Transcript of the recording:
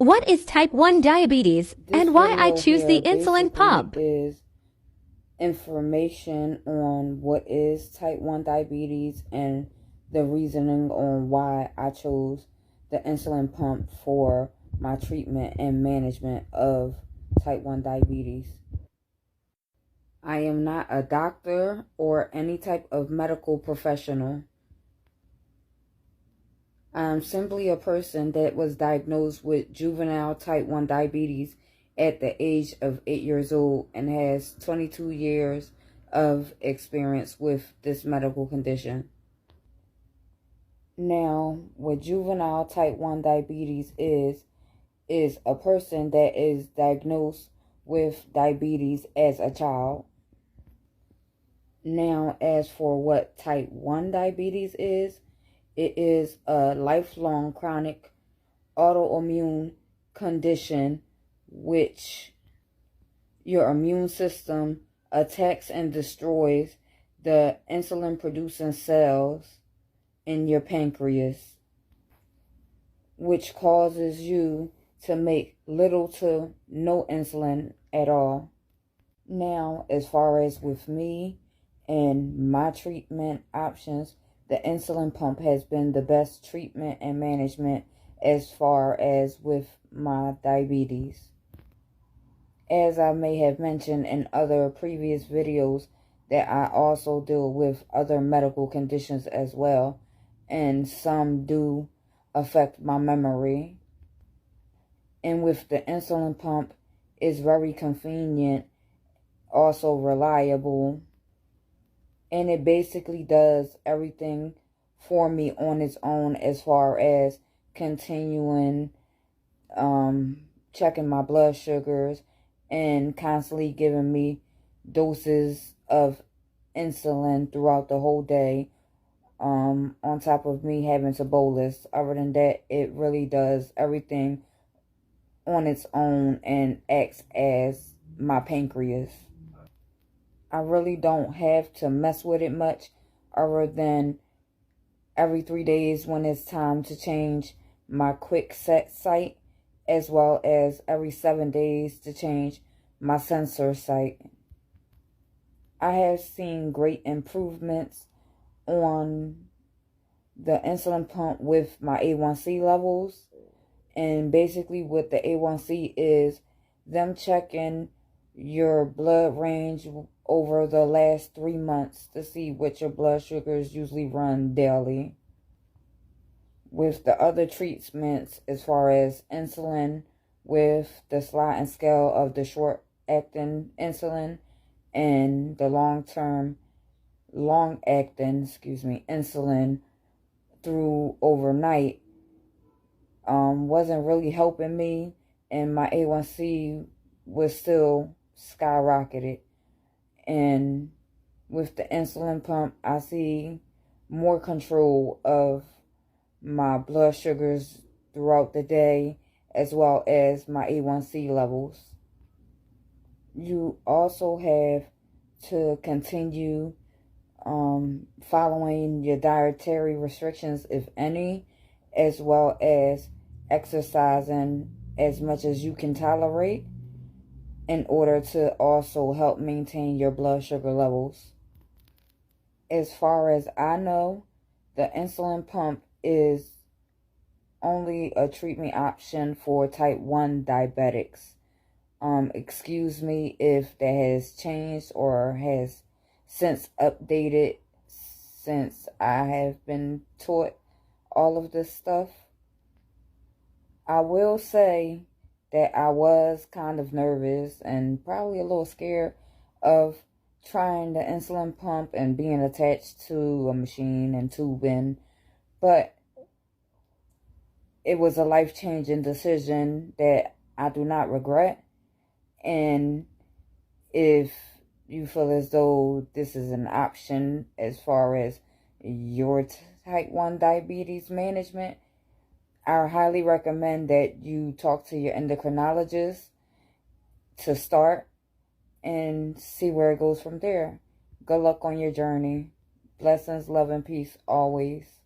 What is type 1 diabetes This and why I video choose the here insulin basically pump? is information on what is type 1 diabetes and the reasoning on why I chose the insulin pump for my treatment and management of type 1 diabetes. I am not a doctor or any type of medical professional. I'm simply a person that was diagnosed with juvenile type 1 diabetes at the age of 8 years old and has 22 years of experience with this medical condition. Now, what juvenile type 1 diabetes is a person that is diagnosed with diabetes as a child. Now, as for what type 1 diabetes is, it is a lifelong chronic autoimmune condition which your immune system attacks and destroys the insulin producing cells in your pancreas, which causes you to make little to no insulin at all. Now, as far as with me and my treatment options, the insulin pump has been the best treatment and management as far as with my diabetes. As I may have mentioned in other previous videos, that I also deal with other medical conditions as well, and some do affect my memory. And with the insulin pump, it's very convenient, also reliable, and it basically does everything for me on its own as far as continuing checking my blood sugars and constantly giving me doses of insulin throughout the whole day, on top of me having to bolus. Other than that, it really does everything on its own and acts as my pancreas. I really don't have to mess with it much, other than every 3 days when it's time to change my quick set site, as well as every 7 days to change my sensor site. I have seen great improvements on the insulin pump with my A1C levels. And basically what the A1C is, them checking your blood range over the last 3 months to see what your blood sugars usually run daily. With the other treatments, as far as insulin, with the sliding scale of the short-acting insulin and the long-acting insulin through overnight, wasn't really helping me, and my A1C was still skyrocketed. And with the insulin pump, I see more control of my blood sugars throughout the day, as well as my A1C levels. You also have to continue following your dietary restrictions, if any, as well as exercising as much as you can tolerate, in order to also help maintain your blood sugar levels. As far as I know, the insulin pump is only a treatment option for type 1 diabetics. Excuse me if that has changed or has since updated since I have been taught all of this stuff. I will say that I was kind of nervous and probably a little scared of trying the insulin pump and being attached to a machine and tubing, but it was a life-changing decision that I do not regret. And if you feel as though this is an option as far as your type 1 diabetes management, I highly recommend that you talk to your endocrinologist to start and see where it goes from there. Good luck on your journey. Blessings, love, and peace always.